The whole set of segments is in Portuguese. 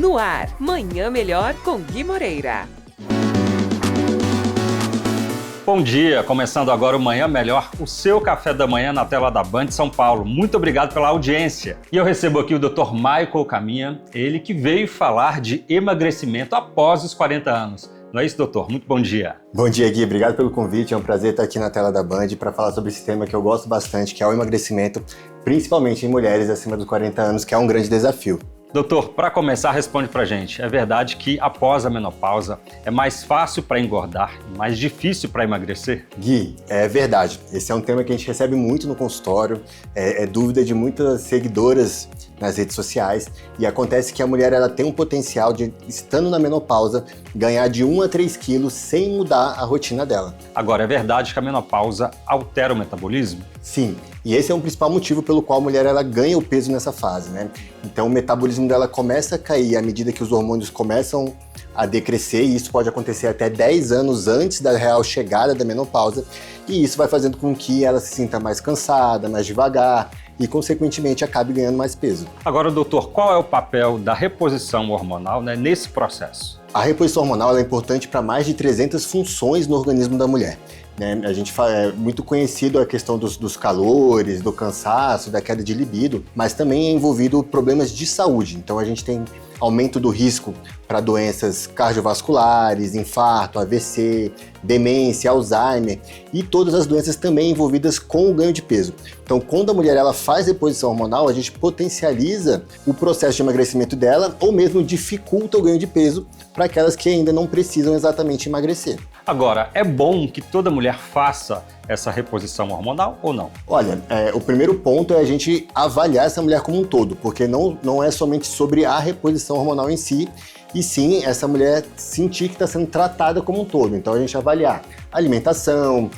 No ar, Manhã Melhor com Gui Moreira. Bom dia, começando agora o Manhã Melhor, o seu café da manhã na tela da Band São Paulo. Muito obrigado pela audiência. E eu recebo aqui o Dr. Michael Caminha, ele que veio falar de emagrecimento após os 40 anos. Não é isso, doutor? Muito bom dia. Bom dia, Gui. Obrigado pelo convite. É um prazer estar aqui na tela da Band para falar sobre esse tema que eu gosto bastante, que é o emagrecimento, principalmente em mulheres acima dos 40 anos, que é um grande desafio. Doutor, para começar, responde pra gente. É verdade que após a menopausa é mais fácil para engordar e mais difícil para emagrecer? Gui, é verdade. Esse é um tema que a gente recebe muito no consultório, é dúvida de muitas seguidoras nas redes sociais, e acontece que a mulher ela tem um potencial de, estando na menopausa, ganhar de 1 a 3 quilos sem mudar a rotina dela. Agora, é verdade que a menopausa altera o metabolismo? Sim, e esse é um principal motivo pelo qual a mulher ela ganha o peso nessa fase, né? Então o metabolismo dela começa a cair à medida que os hormônios começam a decrescer, e isso pode acontecer até 10 anos antes da real chegada da menopausa, e isso vai fazendo com que ela se sinta mais cansada, mais devagar, e consequentemente acabe ganhando mais peso. Agora, doutor, qual é o papel da reposição hormonal, nesse processo? A reposição hormonal é importante para mais de 300 funções no organismo da mulher. A gente é muito conhecido a questão dos calores, do cansaço, da queda de libido, mas também é envolvido problemas de saúde. Então a gente tem aumento do risco para doenças cardiovasculares, infarto, AVC, demência, Alzheimer e todas as doenças também envolvidas com o ganho de peso. Então, quando a mulher ela faz reposição hormonal, a gente potencializa o processo de emagrecimento dela ou mesmo dificulta o ganho de peso para aquelas que ainda não precisam exatamente emagrecer. Agora, é bom que toda mulher faça essa reposição hormonal ou não? Olha, o primeiro ponto é a gente avaliar essa mulher como um todo, porque não é somente sobre a reposição hormonal em si, e sim essa mulher sentir que está sendo tratada como um todo. Então a gente avaliar alimentação,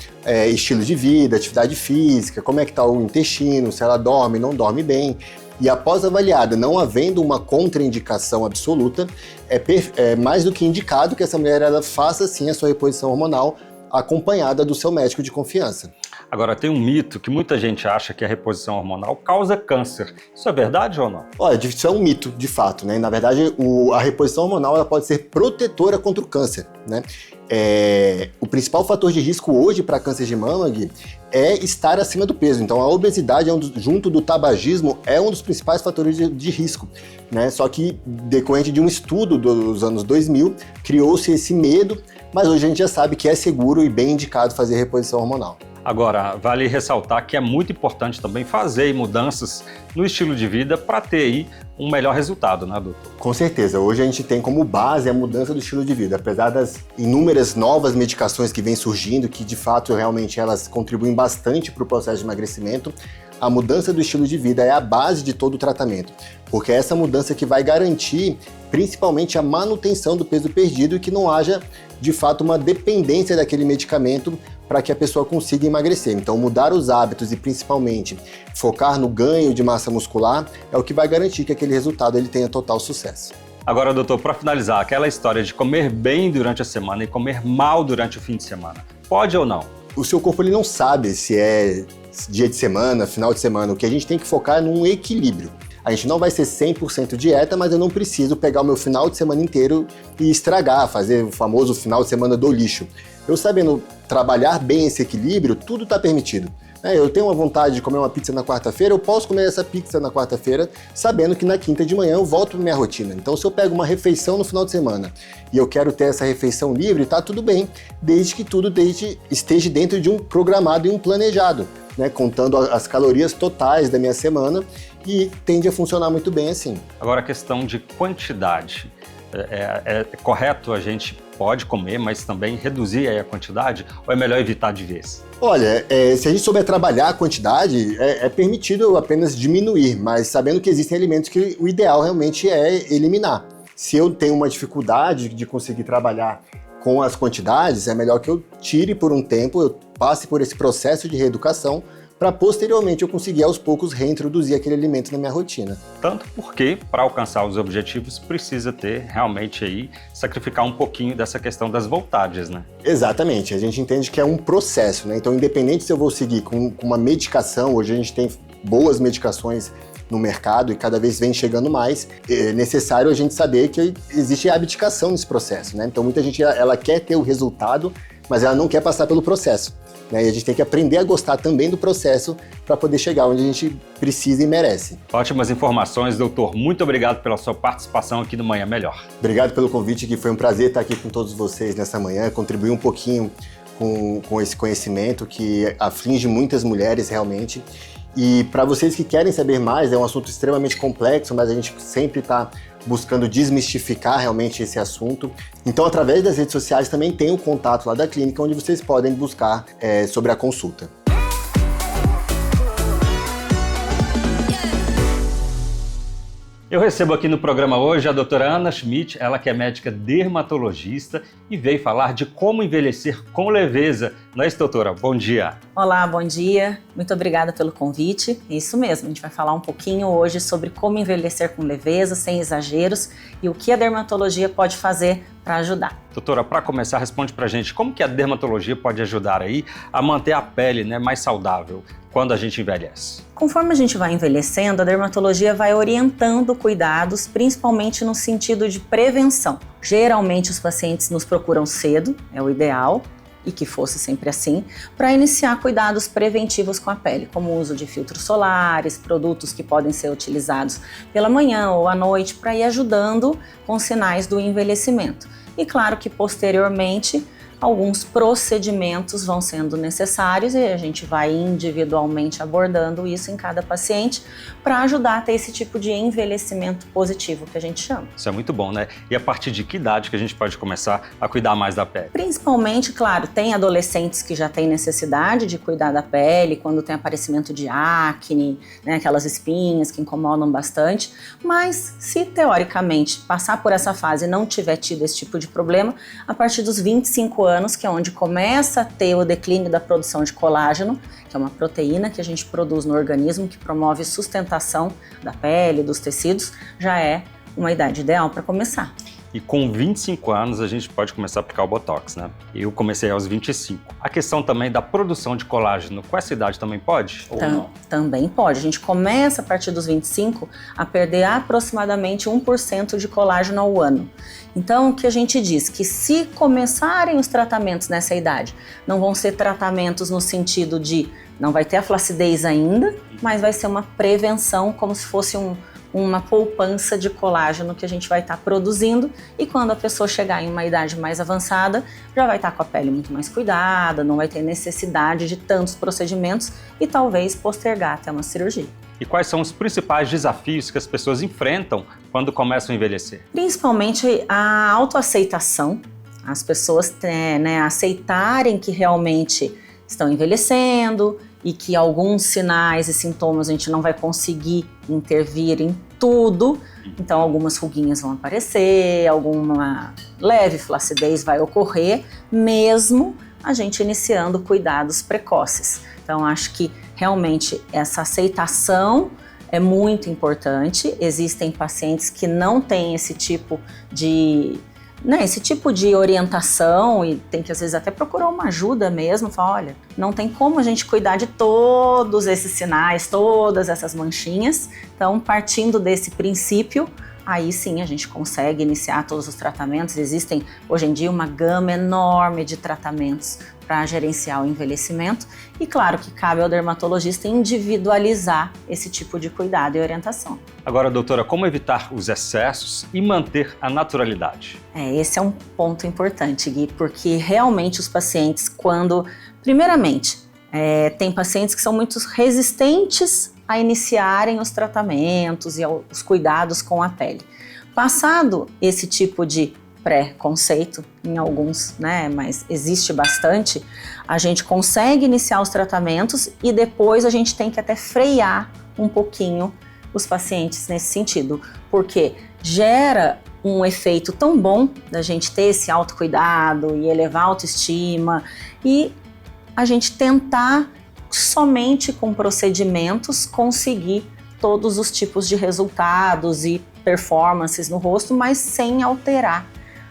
estilo de vida, atividade física, como é que está o intestino, se ela dorme, não dorme bem. E após avaliada, não havendo uma contraindicação absoluta, é mais do que indicado que essa mulher ela faça sim a sua reposição hormonal acompanhada do seu médico de confiança. Agora, tem um mito que muita gente acha que a reposição hormonal causa câncer. Isso é verdade ou não? Olha, isso é um mito, de fato, né? Na verdade, a reposição hormonal ela pode ser protetora contra o câncer, né? O principal fator de risco hoje para câncer de mama, Gui, é estar acima do peso. Então, a obesidade, junto do tabagismo, é um dos principais fatores de risco, né? Só que, decorrente de um estudo dos anos 2000, criou-se esse medo, mas hoje a gente já sabe que é seguro e bem indicado fazer reposição hormonal. Agora, vale ressaltar que é muito importante também fazer mudanças no estilo de vida para ter aí um melhor resultado, né, doutor? Com certeza. Hoje a gente tem como base a mudança do estilo de vida. Apesar das inúmeras novas medicações que vêm surgindo, que de fato realmente elas contribuem bastante para o processo de emagrecimento, a mudança do estilo de vida é a base de todo o tratamento, porque é essa mudança que vai garantir principalmente a manutenção do peso perdido e que não haja de fato uma dependência daquele medicamento para que a pessoa consiga emagrecer. Então, mudar os hábitos e principalmente focar no ganho de massa muscular é o que vai garantir que aquele resultado ele tenha total sucesso. Agora, doutor, para finalizar, aquela história de comer bem durante a semana e comer mal durante o fim de semana, pode ou não? O seu corpo ele não sabe se é dia de semana, final de semana. O que a gente tem que focar é num equilíbrio. A gente não vai ser 100% dieta, mas eu não preciso pegar o meu final de semana inteiro e estragar, fazer o famoso final de semana do lixo. Eu sabendo trabalhar bem esse equilíbrio, tudo está permitido. Eu tenho uma vontade de comer uma pizza na quarta-feira, eu posso comer essa pizza na quarta-feira, sabendo que na quinta de manhã eu volto para minha rotina. Então, se eu pego uma refeição no final de semana e eu quero ter essa refeição livre, tá tudo bem, desde que tudo esteja dentro de um programado e um planejado, né? Contando as calorias totais da minha semana, e tende a funcionar muito bem assim. Agora, a questão de quantidade. É correto, a gente pode comer, mas também reduzir aí a quantidade, ou é melhor evitar de vez? Olha, se a gente souber trabalhar a quantidade, é permitido apenas diminuir, mas sabendo que existem alimentos que o ideal realmente é eliminar. Se eu tenho uma dificuldade de conseguir trabalhar com as quantidades, é melhor que eu tire por um tempo, eu passe por esse processo de reeducação, para posteriormente eu conseguir aos poucos reintroduzir aquele alimento na minha rotina. Tanto porque, para alcançar os objetivos, precisa ter realmente aí, sacrificar um pouquinho dessa questão das voltagens, né? Exatamente, a gente entende que é um processo, né? Então, independente se eu vou seguir com uma medicação, hoje a gente tem boas medicações no mercado e cada vez vem chegando mais, é necessário a gente saber que existe abdicação nesse processo, né? Então muita gente ela quer ter o resultado, mas ela não quer passar pelo processo, né? E a gente tem que aprender a gostar também do processo para poder chegar onde a gente precisa e merece. Ótimas informações, doutor. Muito obrigado pela sua participação aqui no Manhã Melhor. Obrigado pelo convite, que foi um prazer estar aqui com todos vocês nessa manhã, contribuir um pouquinho com esse conhecimento que aflige muitas mulheres realmente. E para vocês que querem saber mais, é um assunto extremamente complexo, mas a gente sempre está buscando desmistificar realmente esse assunto. Então, através das redes sociais também tem o contato lá da clínica, onde vocês podem buscar sobre a consulta. Eu recebo aqui no programa hoje a doutora Ana Schmidt, ela que é médica dermatologista e veio falar de como envelhecer com leveza. Não é isso, doutora? Bom dia. Olá, bom dia. Muito obrigada pelo convite. Isso mesmo, a gente vai falar um pouquinho hoje sobre como envelhecer com leveza, sem exageros, e o que a dermatologia pode fazer para ajudar. Doutora, para começar, responde pra gente como que a dermatologia pode ajudar aí a manter a pele, né, mais saudável quando a gente envelhece. Conforme a gente vai envelhecendo, a dermatologia vai orientando cuidados, principalmente no sentido de prevenção. Geralmente os pacientes nos procuram cedo, é o ideal, e que fosse sempre assim, para iniciar cuidados preventivos com a pele, como o uso de filtros solares, produtos que podem ser utilizados pela manhã ou à noite, para ir ajudando com sinais do envelhecimento. E claro que posteriormente alguns procedimentos vão sendo necessários e a gente vai individualmente abordando isso em cada paciente para ajudar a ter esse tipo de envelhecimento positivo que a gente chama. Isso é muito bom, né? E a partir de que idade que a gente pode começar a cuidar mais da pele? Principalmente, claro, tem adolescentes que já têm necessidade de cuidar da pele, quando tem aparecimento de acne, né, aquelas espinhas que incomodam bastante, mas se teoricamente passar por essa fase e não tiver tido esse tipo de problema, a partir dos 25 anos, que é onde começa a ter o declínio da produção de colágeno, que é uma proteína que a gente produz no organismo que promove sustentação da pele, dos tecidos, já é uma idade ideal para começar. E com 25 anos a gente pode começar a aplicar o Botox, né? Eu comecei aos 25. A questão também da produção de colágeno, com essa idade também pode? Ou não? Também pode. A gente começa a partir dos 25 a perder aproximadamente 1% de colágeno ao ano. Então, o que a gente diz? Que se começarem os tratamentos nessa idade, não vão ser tratamentos no sentido de não vai ter a flacidez ainda, mas vai ser uma prevenção, como se fosse uma poupança de colágeno que a gente vai estar produzindo, e quando a pessoa chegar em uma idade mais avançada, já vai estar com a pele muito mais cuidada, não vai ter necessidade de tantos procedimentos e talvez postergar até uma cirurgia. E quais são os principais desafios que as pessoas enfrentam quando começam a envelhecer? Principalmente a autoaceitação, as pessoas aceitarem que realmente estão envelhecendo e que alguns sinais e sintomas a gente não vai conseguir intervir em tudo, então algumas ruguinhas vão aparecer, alguma leve flacidez vai ocorrer, mesmo a gente iniciando cuidados precoces. Então acho que realmente essa aceitação é muito importante. Existem pacientes que não têm esse tipo de orientação e tem que às vezes até procurar uma ajuda mesmo, falar, olha, não tem como a gente cuidar de todos esses sinais, todas essas manchinhas, então partindo desse princípio, aí sim a gente consegue iniciar todos os tratamentos. Existem hoje em dia uma gama enorme de tratamentos para gerenciar o envelhecimento e claro que cabe ao dermatologista individualizar esse tipo de cuidado e orientação. Agora, doutora, como evitar os excessos e manter a naturalidade? Esse é um ponto importante, Gui, porque realmente os pacientes, primeiramente, tem pacientes que são muito resistentes a iniciarem os tratamentos e os cuidados com a pele. Passado esse tipo de pré-conceito, em alguns, mas existe bastante, a gente consegue iniciar os tratamentos e depois a gente tem que até frear um pouquinho os pacientes nesse sentido, porque gera um efeito tão bom da gente ter esse autocuidado e elevar a autoestima e a gente tentar somente com procedimentos conseguir todos os tipos de resultados e performances no rosto, mas sem alterar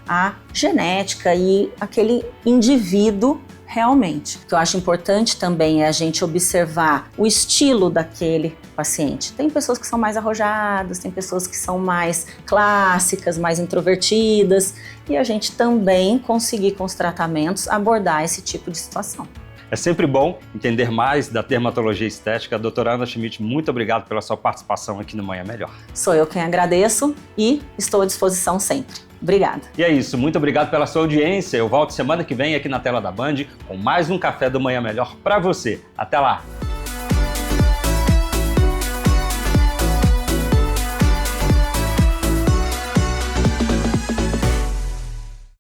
a genética e aquele indivíduo realmente. O que eu acho importante também é a gente observar o estilo daquele paciente. Tem pessoas que são mais arrojadas, tem pessoas que são mais clássicas, mais introvertidas, e a gente também conseguir com os tratamentos abordar esse tipo de situação. É sempre bom entender mais da dermatologia estética. Doutora Ana Schmidt, muito obrigado pela sua participação aqui no Manhã Melhor. Sou eu quem agradeço e estou à disposição sempre. Obrigada. E é isso, muito obrigado pela sua audiência. Eu volto semana que vem aqui na tela da Band com mais um Café do Manhã Melhor para você. Até lá!